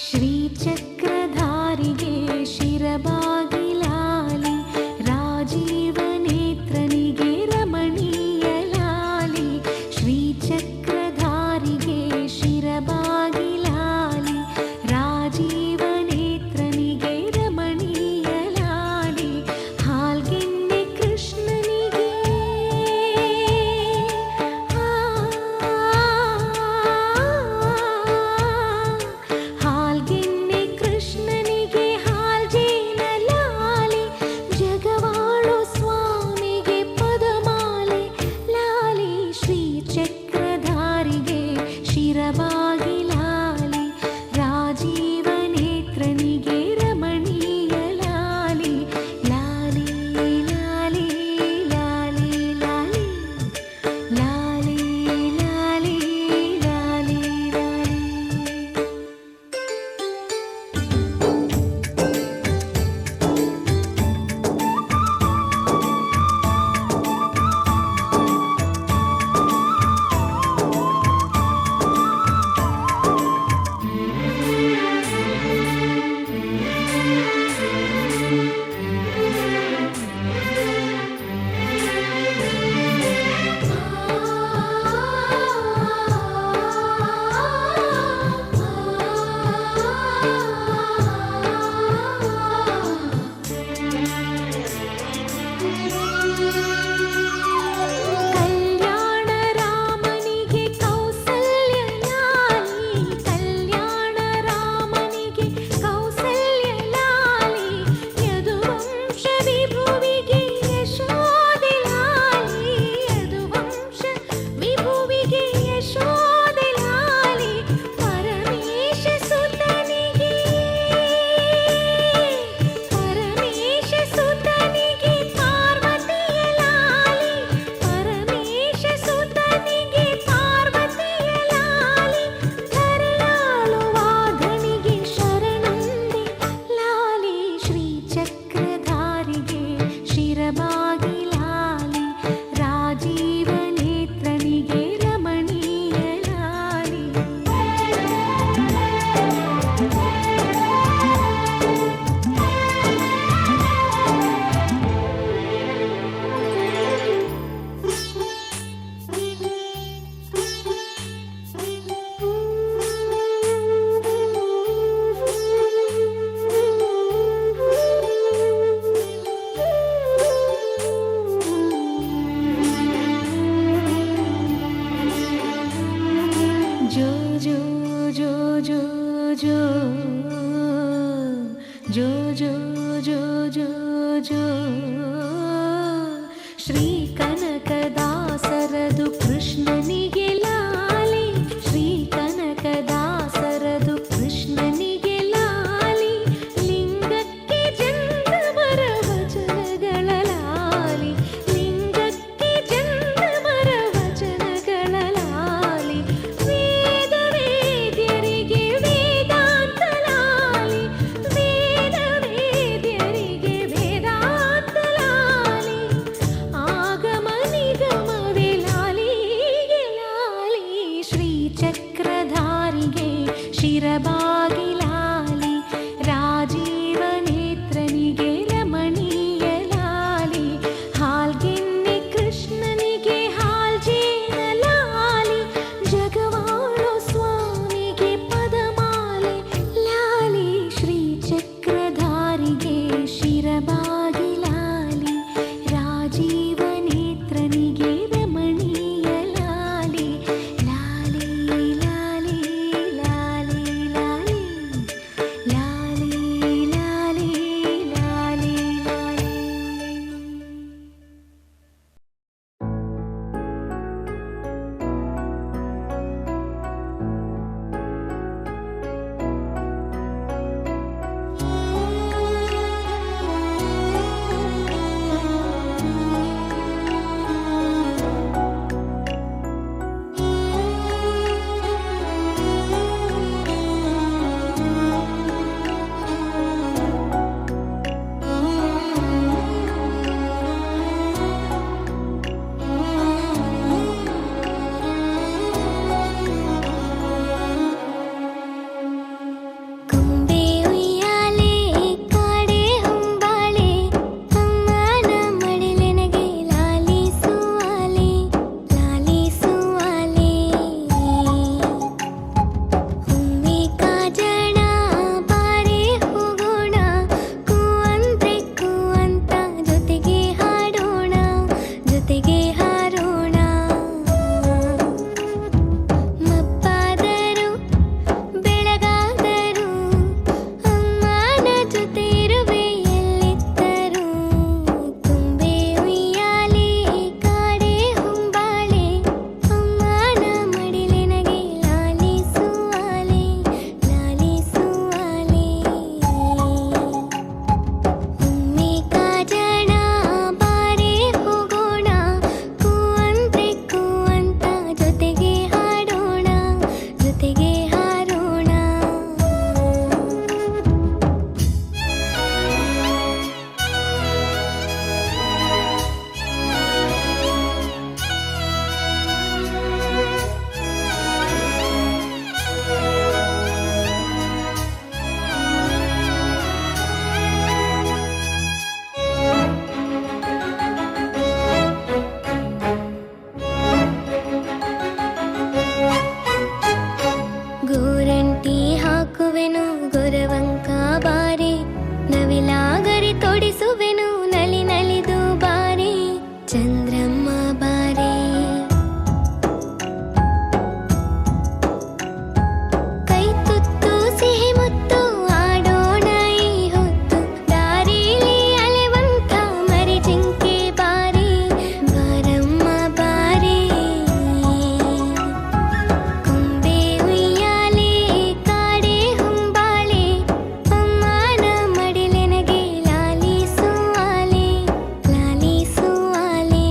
ಶ್ರೀಚಕ್ರಧಾರಿಗೆ ಶಿರಬಾಗಿಲಾಲಿ ರಾಜೀವ ನೇತ್ರನಿಗೆ ರಮಣೀಯ ಲಾಲಿ ಶ್ರೀಚಕ್ರಧಾರಿಗೆ ಶಿರಬಾಗಿಲಾಲಿ ರಾಜೀವ ನೇತ್ರನಿಗೆ ರಮಣೀಯ ಲಾಲಿ ಹಾಲ್ಗೆನ್ನೆ ಕೃಷ್ಣನಿಗೆ ಹಾಲ್ಗೆನ್ನೆ ಕೃಷ್ಣನಿಗೆ ಹಾಲ್ಜೇನ ಲಾಲಿ ಜಗವಾಳು ಸ್ವಾಮಿಗೆ ಪದಮಾಲೆ ಲಾಲಿ ಶ್ರೀಚಕ್ರಧಾರಿಗೆ ಶಿರಬಾಗಿಲಾಲಿ ರಾಜೀವ ನೇತ್ರನಿಗೆ ರಮಣೀಯ ಲಾಲಿ ಲಾಲಿ ಲಾಲಿ ಲಾಲಿ ಲಾಲಿ ಲಾಲಿ ಲಾಲಿ ಲಾಲಿ ಲಾಲಿ. ಕಲ್ಯಾಣ ರಾಮನಿಗೆ ಕೌಸಲ್ಯ ಲಾಲಿ ಕಲ್ಯಾಣ ರಾಮನಿಗೆ ಕೌಸಲ್ಯ ಲಾಲಿ ಯದುವಂಶ ವಿಭುವಿಗೆ ಯಶೋದೆ ಲಾಲಿ ಯದುವಂಶ ವಿಭುವಿಗೆ ಯಶೋದೆ ಲಾಲಿ ಪರಮೇಶ ಸುತನಿಗೆ ಪಾರ್ವತಿಯ ಲಾಲಿ ಪರಮೇಶ ಸುತನಿಗೆ ಪಾರ್ವತಿಯ ಲಾಲಿ ಧರೆಯಾಳುವಾಧನಿಗೆ ಶರಣಂದೆ ಲಾಲಿ ಶ್ರೀಚಕ್ರಧಾರಿಗೆ ಶಿರಬಾಗಿಲಾಲಿ ರಾಜೀವ ನೇತ್ರನಿಗೆ ರಮಣೀಯ ಲಾಲಿ. ಜೋ ಜೋ ಜೋ ಜೋ ಜೋ ಜೋ ಜೋ ಜೋ ಜೋ ಜೋ ಶ್ರೀ ಕನಕದಾಸರದು ಕೃಷ್ಣನಿಗೆ ಲಾಲಿ ಶ್ರೀ ಕನಕದಾಸರದು ಕೃಷ್ಣನಿಗೆ ಲಾಲಿ ಲಿಂಗಕ್ಕೆ ಜಂಗಮರ ವಚನಗಳ ಲಾಲಿ ಲಿಂಗಕ್ಕೆ ಜಂಗಮರ ವಚನಗಳ ಲಾಲಿ ವೇದ ವೇದ್ಯರಿಗೆ ವೇದಾಂತ ಲಾಲಿ ವೇದ ವೇದ್ಯರಿಗೆ ವೇದಾಂತ ಲಾಲಿ ತೊಡಿಸುವೆನು ಗೊರವಂಕ ಬಾರಿ ನವಿಲಾಗರಿ ತೊಡಿಸುವೆನು ನಲಿ ನಲಿದು ಬಾರಿ ಚಂದ್ರಮ್ಮ ಬಾರಿ ಕೈ ತುತ್ತು ಸಿಹಿ ಮುತ್ತು ಆಡೋಣ ಈ ಹೊತ್ತು ದಾರಿಲಿ ಅಲೆವಂತ ಮರಿ ಜಿಂಕೆ ಬಾರಿ ಬಾರಮ್ಮ ಬಾರಿ ಕೊಂಬೆ ಉಯ್ಯಾಲೆ ಕಾಡೆ ಹೊಂಬಾಳೆ ಅಮ್ಮನ ಮಡಿಲೆನಗೆ ಲಾಲಿಸುವಾಲೆ ಲಾಲಿಸುವಾಲೆ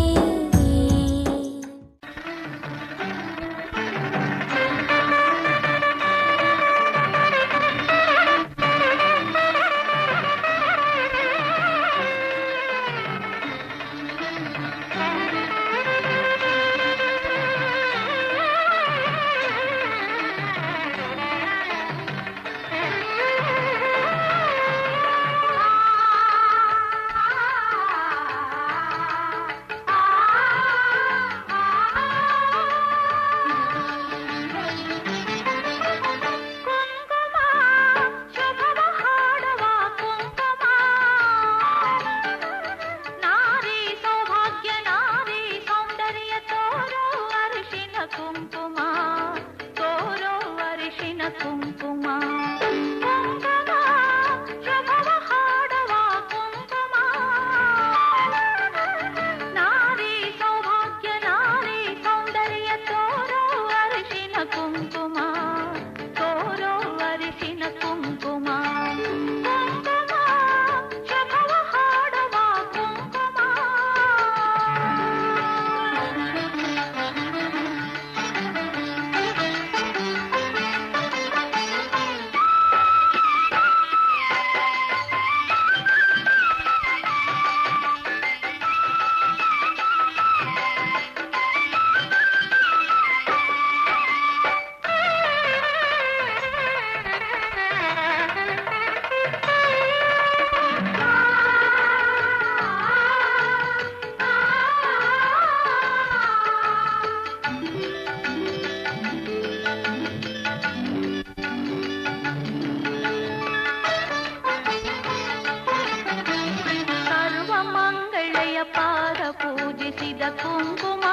ಪಾದ ಪೂಜಿಸಿದ ಕುಂಕುಮ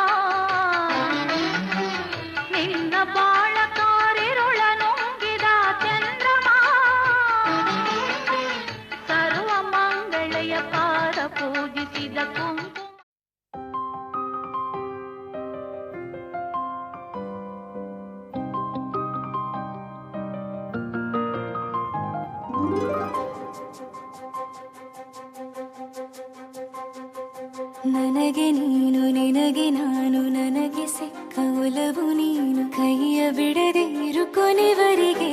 ನಿನ್ನ ಬಾಳ ಕಾರಿರುಳ ನುಂಗಿದ ಚಂದ್ರಮ ಸರ್ವ ಮಂಗಳೆಯ ಪಾದ ಪೂಜಿಸಿದ ಕುಂಕುಮ ನನಗೆ ನೀನು ನಿನಗೆ ನಾನು ನನಗೆ ಸಿಕ್ಕ ಒಲವು ನೀನು ಕೈಯ ಬಿಡದೆ ಇರು ಕೊನೆವರೆಗೆ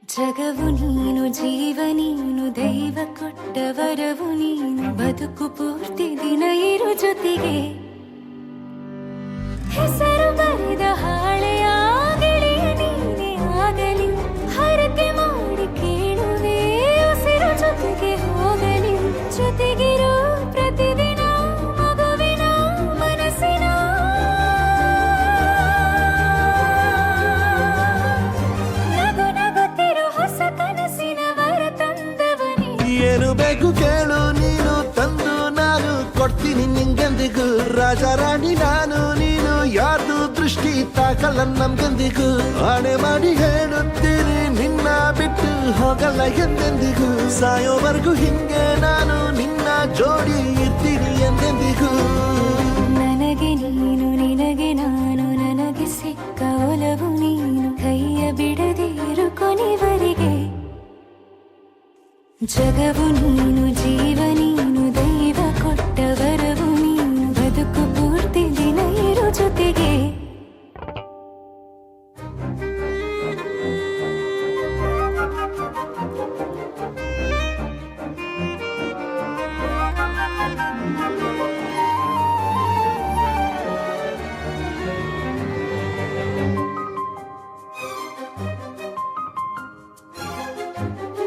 ಜಗವು ನೀನು ಜೀವ ನೀನು ದೈವ ಕೊಟ್ಟ ವರವು ನೀನು ಬದುಕು ಪೂರ್ತಿ ದಿನ ಇರು ಜೊತೆಗೆ ಹೆಸರು ಬರೆದ ಹಾಳೆಯ ಗೆಳೆಯ ನೀನೇ ಆಗಲಿ ಹರಕೆ ಮಾಡಿ ಕೇಳುವೆ ಉಸಿರು ಜೊತೆಗೆ ಹೋಗಲಿ ಜೊತೆಗಿರೋ ಪ್ರತಿದಿನ ಮಗುವಿನ ಮನಸ್ಸಿನ ನಗು ನಗುತ್ತಿರೋ ಹೊಸ ಕನಸಿನ ವರ ತಂದವನೇ ಏನು ಬೇಕು ಕೇಳು ನೀನು ತಂದು ನಾನು ಕೊಡ್ತೀನಿ ನಿಂಗೆಂದಿಗೂ ರಾಜ ರಾಣಿ ನಾನು ನೀನು ಯಾರ್ದು ದೃಷ್ಟಿ ತಾಕಲ್ಲ ನಮ್ಗೆಂದಿಗೂ ಆಣೆ ಮಾಡಿ ಹೇಳುತ್ತೀನಿ ನಿನ್ನ ಬಿಟ್ಟು ಹೋಗಲ್ಲ ಎಂದೆಂದಿಗೂ ಸಾಯೋವರೆಗೂ ಹಿಂಗೆ ನಾನು ನಿನ್ನ ಜೋಡಿ ಇರ್ತೀನಿ ಎಂದೆಂದಿಗೂ ನನಗೆ ನೀನು ನಿನಗೆ ನಾನು ನನಗೆ ಸಿಕ್ಕ ಒಲವು ನೀನು ಕೈಯ ಬಿಡದೆ ಇರು ಕೊನೆವರೆಗೆ ಜಗವು ನೀನು ಜೀವ ನೀನು ದೈವ ಕೊಟ್ಟ ವರವು ನೀನು ಬದುಕು ಪೂರ್ತಿ ದಿನ ಇರು ಜೊತೆಗೆ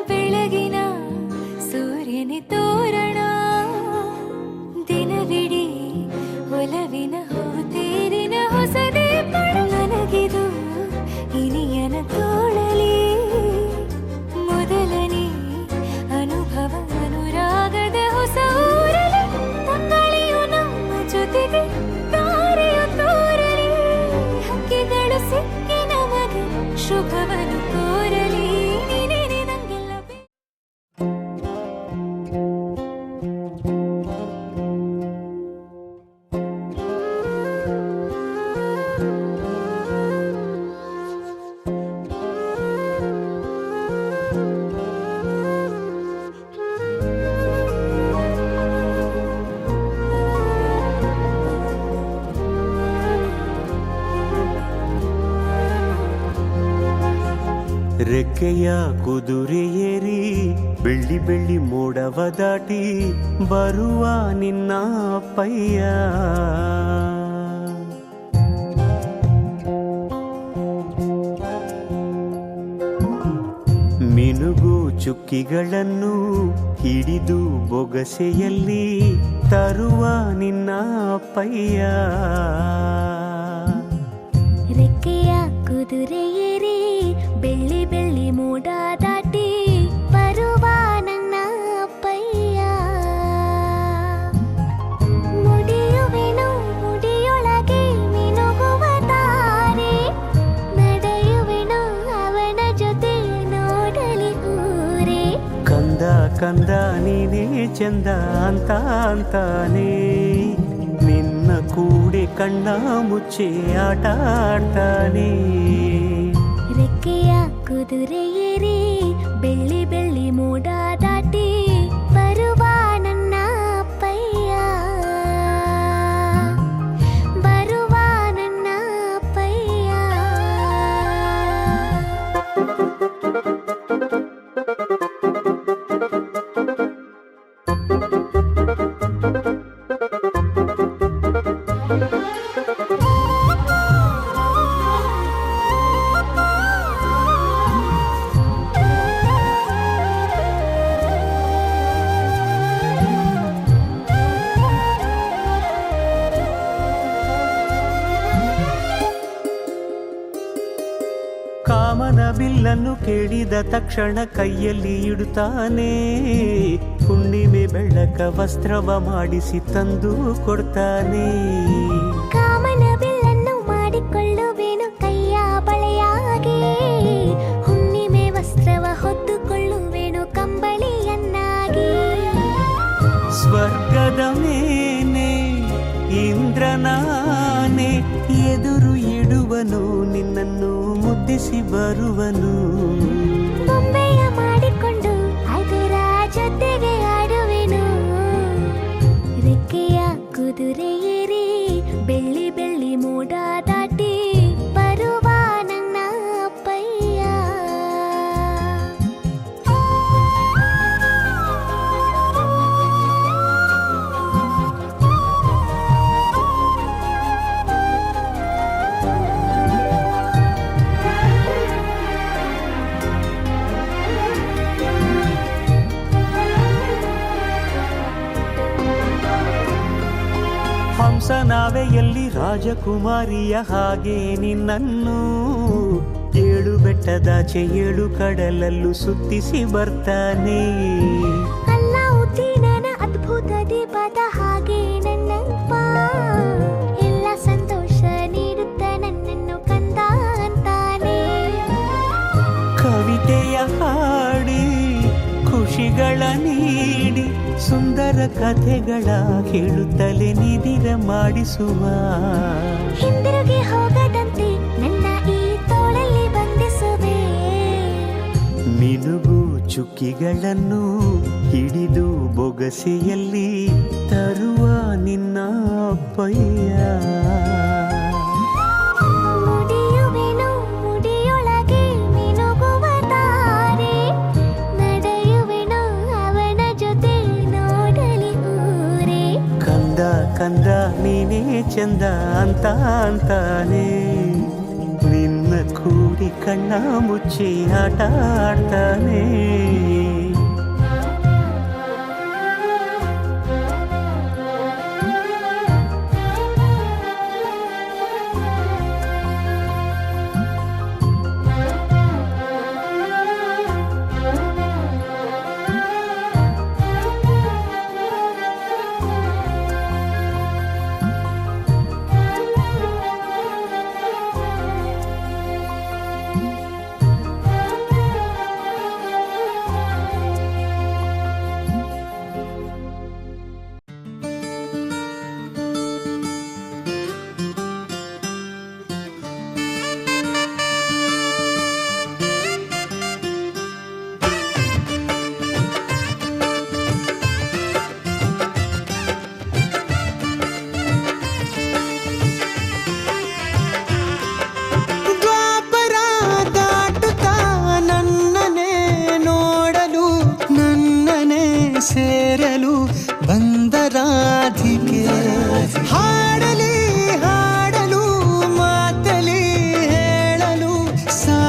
ಬೆಳಗಿನ ಸೂರ್ಯನ ತೋರಣ ದಿನವಿಡೀ ಒಲವಿನ ಹೂತೇರಿನ ಹೊಸದೇ ನನಗಿದು ಇನಿಯನ ತೋಳಲಿ ಶುಭವನ್ನು ಕೋರಲಿ ನೀನೇ ನಂಗೆಲ್ಲ ರೆಕ್ಕೆಯ ಕುದುರೆ ಏರಿ ಬೆಳ್ಳಿ ಬೆಳ್ಳಿ ಮೋಡವ ದಾಟಿ ಬರುವ ನಿನ್ನ ಅಪ್ಪಯ್ಯ ಮಿನುಗು ಚುಕ್ಕಿಗಳನ್ನು ಹಿಡಿದು ಬೊಗಸೆಯಲ್ಲಿ ತರುವ ನಿನ್ನ ಅಪ್ಪಯ್ಯ ರೆಕ್ಕೆಯ ಕುದುರೆ ಏರಿ ಬೆಳ್ಳಿ ಬೆಳ್ಳಿ ಮೋಡ ದಾಟಿ ಬರುವ ನನ್ನ ಅಪ್ಪಯ್ಯ ಮುಡಿಯುವೆನು ಮುಡಿಯೊಳಗೆ ಮಿನುಗುವ ತಾರೆ ನಡೆಯುವೆನು ಅವನ ಜೊತೆ ನೋಡಲಿ ಊರೇ ಕಂದ ಕಂದ ನೀನೇ ಚಂದ ಅಂತ ಅಂತಾನೆ ನಿನ್ನ ಕೂಡೆ ಕಣ್ಣ ಮುಚ್ಚೆ ಆಟ ಆಡ್ತಾನೆ ರೆಕ್ಕೆಯ ಕುದುರೆ ಏರಿ ಬೆಳ್ಳಿ ಬೆಳ್ಳಿ ಮೋಡ ದಾಟಿ ಬರುವ ನನ್ನ ಅಪ್ಪಯ್ಯ ಬರುವ ನನ್ನ ಅಪ್ಪಯ್ಯ ಕಾಮನ ಬಿಲ್ಲನ್ನು ಕೇಳಿದ ತಕ್ಷಣ ಕೈಯಲ್ಲಿ ಇಡುತ್ತಾನೆ ಹುಣ್ಣಿಮೆ ಬೆಳಕ ವಸ್ತ್ರವ ಮಾಡಿಸಿ ತಂದು ಕೊಡ್ತಾನೆ ಕಾಮನ ಬಿಲ್ಲನ್ನು ಮಾಡಿಕೊಳ್ಳುವೆನು ಕೈಯ ಬಳೆಯಾಗಿ ಹುಣ್ಣಿಮೆ ವಸ್ತ್ರವ ಹೊತ್ತುಕೊಳ್ಳುವೆನು ಕಂಬಳಿಯನ್ನಾಗಿ ಸ್ವರ್ಗದ ಮೇಲೆ ಇಂದ್ರನಾನೆ ಎದುರು ಇಡುವನು ನಿನ್ನನ್ನು ಮುದ್ದಿಸಿ ಬರುವನು ಬೊಂಬೆಯ ಮಾಡಿಕೊಂಡು ಅದರ ಜೊತೆಗೆ ಆಡುವೆನು ರೆಕ್ಕೆಯ ಕುದುರೆ ಏರಿ ಬೆಳ್ಳಿ ಬೆಳ್ಳಿ ಮೋಡ ದಾಟಿ ಬರುವ ನನ್ನ ಅಪ್ಪಯ್ಯ ಹಂಸನಾವೆಯಲ್ಲಿ ರಾಜಕುಮಾರಿಯ ಹಾಗೆ ನಿನ್ನನ್ನು ಏಳು ಬೆಟ್ಟದಾಚೆ ಏಳು ಕಡಲಲ್ಲೂ ಸುತ್ತಿಸಿ ಬರ್ತಾನೆ ಅಲ್ಲಾವುದ್ದೀನನ ಅದ್ಭುತ ದೀಪದ ಹಾಗೆ ನನ್ನಪ್ಪ ಎಲ್ಲ ಸಂತೋಷ ನೀಡುತ್ತ ನನ್ನನ್ನು ಕಂದ ಅಂತಾನೆ ಕವಿತೆಯ ಹಾಡಿ ಖುಷಿಗಳ ನೀಡಿ ಸುಂದರ ಕಥೆಗಳ ಹೇಳುತ್ತಲೇ ನಿದಿರ ಮಾಡಿಸುವ ಹಿಂದಿರುಗಿ ಹೋಗದಂತೆ ನನ್ನ ಈ ತೋಳಲ್ಲಿ ಬಂಧಿಸುವೆ ಮಿನುಗು ಚುಕ್ಕಿಗಳನ್ನು ಹಿಡಿದು ಬೊಗಸೆಯಲ್ಲಿ ತರುವ ನಿನ್ನ ಅಪ್ಪಯ್ಯ ಮುಡಿಯುವೆನು ಮುಡಿಯೊಳಗೆ ಮಿನುಗುವ ತಾರೆ ನಡೆಯುವೆನು ಅವನ ಜೊತೆ ನೋಡಲಿ ಊರೇ ಕಂದ ಕಂದ ನೀನೇ ಚಂದ ಅಂತ ಅಂತಾನೆ ನಿನ್ನ ಕೂಡಿ ಕಣ್ಣ ಮುಚ್ಚಿ ಆಟ ಆಡ್ತಾನೆ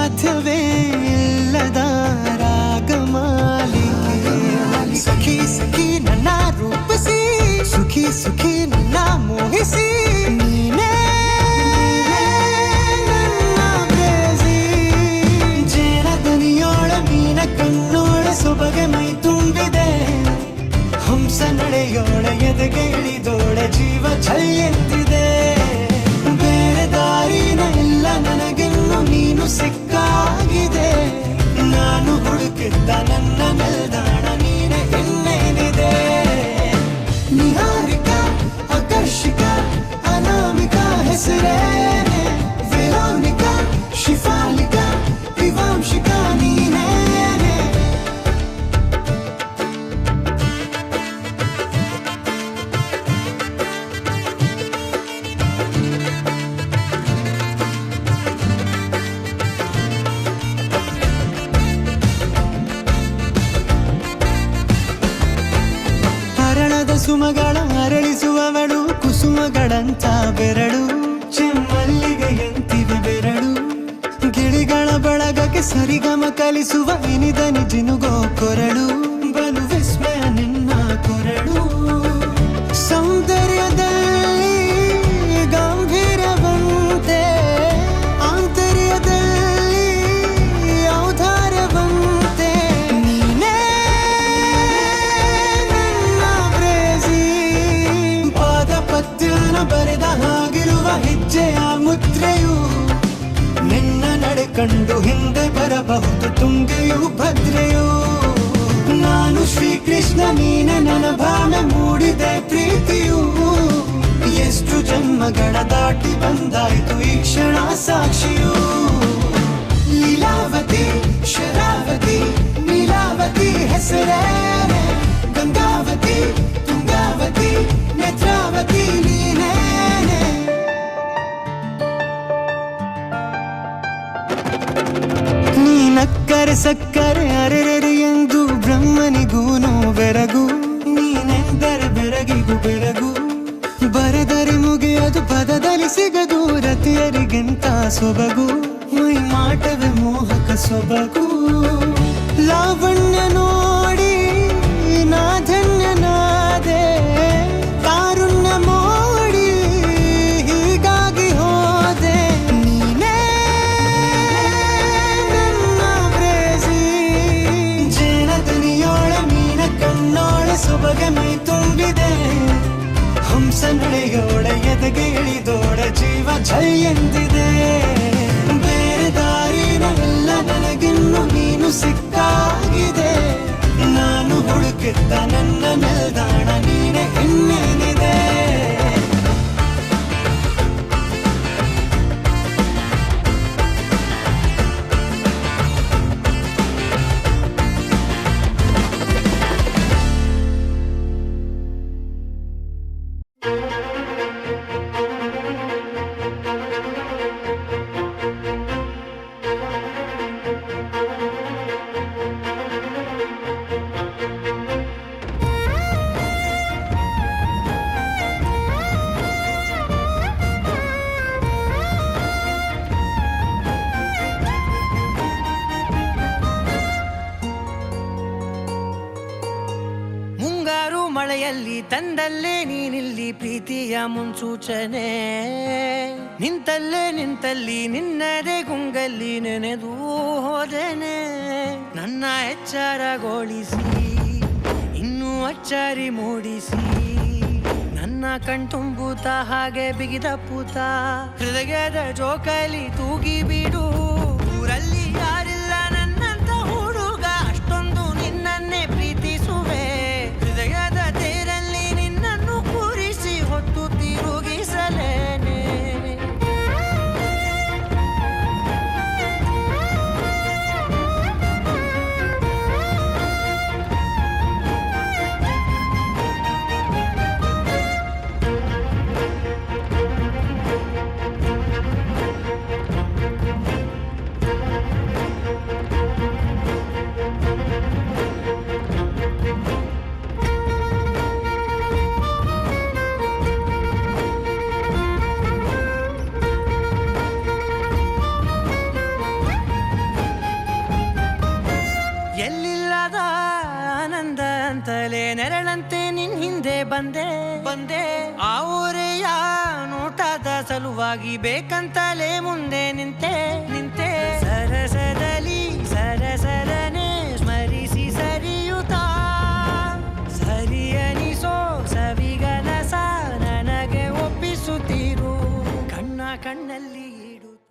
ಸಾಧ್ಯವೇ ಇಲ್ಲದ ರಾಗಮಾಲಿಕೆ ಸಖಿ ಸಖಿ ನನ್ನ ರೂಪಿಸಿ ಸುಖಿ ಸುಖಿ ನನ್ನ ಮೋಹಿಸಿ ನೀನೇ ನನ್ನ ಪ್ರೇಯಸಿ. ಜೇನ ದನಿಯೋಳ ಮೀನ ಕಣ್ಣೋಳ ಸೊಬಗೆ ಮೈ ತುಂಬಿದೆ ಹಂಸ ನಡೆಯೋಳ ಎದೆಗೆ ಇಳಿದೋಳ ಜೀವ ಛಲ್ ಎಂದಿದೆ. ಬೇರೆ ದಾರಿನ ಇಲ್ಲ ನನಗಿನ್ನು ನೀನು ಸಿಕ್ಕಾಗಿದೆ ನಾನು ಹುಡುಕಿದ್ದ ನನ್ನ ನಿಲ್ದಾಣ ನೀನೆ ಇನ್ನೇನಿದೆ. ನಿಹಾರಿಕ ಆಕರ್ಷಿಕ ಅನಾಮಿಕ ಹೆಸರೇನೆ ವೆರೋನಿಕ ಶಿಫಾಲಿಕ ವಿವಾಂಶಿಕ ನೀನೇನೆ. ಹರಣದ ಸುಮಗಳ ಅರಳಿಸುವವಳು ಕುಸುಮಗಳಂತ ಬೆರಳು ಚೆಮ್ಮಲ್ಲಿಗೆಯಂತಿವೆ ಬೆರಳು ಗಿಳಿಗಳ ಬಳಗಕ್ಕೆ ಸರಿಗಮ ಕಲಿಸುವ ಇನಿದನಿ ಜಿನುಗೋ ಕೊರಳು ಬಲು ವಿಸ್ಮಯ ನಿನ್ನ ಕೊರಳು. ಸೌಂದರ್ಯದಲ್ಲಿ ಗಂಭೀರವಂತೆ ಆಂತರ್ಯದಲ್ಲಿ ಔದಾರ್ಯವಂತೆ ನೀನೇ ನನ್ನ ಪ್ರೇಯಸಿ. ಪಾದ ಪದ್ಯನ ಬರೆದ ಹಾಗಿರುವ ಹೆಜ್ಜೆಯ ಮುದ್ರೆಯು ನಿನ್ನ ನಡೆ ಕಂಡು ಹಿಂದೆ ಬರಬಹುದು ತುಂಗೆಯು ಭದ್ರೆಯು. ನಾನು ಶ್ರೀಕೃಷ್ಣ ನೀನೆ ನನ್ನ ಭಾವನೆ ಮೂಡಿದೆ ಪ್ರೀತಿಯು ಎಷ್ಟು ಜನ್ಮಗಳ ದಾಟಿ ಬಂದಾಯ್ತು ಈ ಕ್ಷಣ ಸಾಕ್ಷಿಯು. ಲೀಲಾವತಿ ಶರಾವತಿ ನೀಲಾವತಿ ಹೆಸರೇನೆ ಗಂಗಾವತಿ ತುಂಗಾವತಿ ನೇತ್ರಾವತಿ ನೀನೇನೆ. ನೀನಕ್ಕರೆ ಸಕ್ಕರೆ ಅರೆರೆರೆ ಎಂದು ಬ್ರಹ್ಮನಿಗೂನು ಬೆರಗು ನೀನೆಂದರೆ ಬೆರಗಿಗೂ ಬೆರಗು ಬರೆದರೆ ಮುಗಿಯದು ಪದದಲ್ಲಿ ಸಿಗದು ರತಿಯರಿಗಿಂತ ಸೊಬಗು ಮೈ ಮಾಟವೇ ಮೋಹಕ ಸೊಬಗು. ಲಾವಣ್ಯ ನೋಡಿ ನಾ ಧನ್ಯನಾದೆ ಕಾರುಣ್ಯ ಮೋಡಿ ಹೀಗಾಗಿ ಹೋದೆ ನೀನೇ ನನ್ನ ಪ್ರೇಯಸಿ. ಜೇನ ದನಿಯೋಳ ಮೀನ ಕಣ್ಣೋಳ ಸೊಬಗೆ ಮೈ ತುಂಬಿದೆ ಹಂಸ ನಡೆಯೋಳ ಎದೆಗೆ ಇಳಿದೋಳ ಜೀವ ಛಲ್ ಎಂದಿದೆ. ಬೇರೆ ದಾರಿನ ಇಲ್ಲ ನನಗಿನ್ನು ನೀನು ಸಿಕ್ಕಾಗಿದೆ ನಾನು ಹುಡುಕಿದ್ದ ನನ್ನ ನಿಲ್ದಾಣ ನೀನೆ ಇನ್ನೇನಿದೆ. ಮುಂಗಾರು ಮಳೆಯಲ್ಲಿ ತಂದಲ್ಲೇ ನೀನಿಲ್ಲಿ ಪ್ರೀತಿಯ ಮುನ್ಸೂಚನೆ ನಿಂತಲ್ಲೇ ನಿಂತಲ್ಲಿ ನಿನ್ನದೇ ಗುಂಗಲ್ಲಿ ನೆನೆದು ಹೋದೆನೆ. ನನ್ನ ಎಚ್ಚರಗೊಳಿಸಿ ಇನ್ನೂ ಅಚ್ಚರಿ ಮೂಡಿಸಿ ನನ್ನ ಕಣ್ತುಂಬುತ್ತ ಹಾಗೆ ಬಿಗಿದ ಪೂತ ಹೃದಯದ ಜೋಕಾಲಿ ತೂಗಿ ಬಿಡು. ಊರಲ್ಲಿ ಯಾರಿಲ್ಲ ನನ್ನಂತ ಹುಡುಗ ಅಷ್ಟೊಂದು ನಿನ್ನನ್ನೇ ಪ್ರೀತಿಸುವೆ. ಹೃದಯದ ತೇರಲ್ಲಿ ನಿನ್ನನ್ನು ಕೂರಿಸಿ ಹೊತ್ತು ತಿರುಗಿಸಲೇನೆ. ಮುಂದೆ ಬಂದೆ ಬಂದೆ ಆ ಊರೆಯ ನೋಟದ ಸಲುವಾಗಿ ಬೇಕಂತಲೇ ಮುಂದೆ ನಿಂತೆ ನಿಂತೆ ಸರಸದ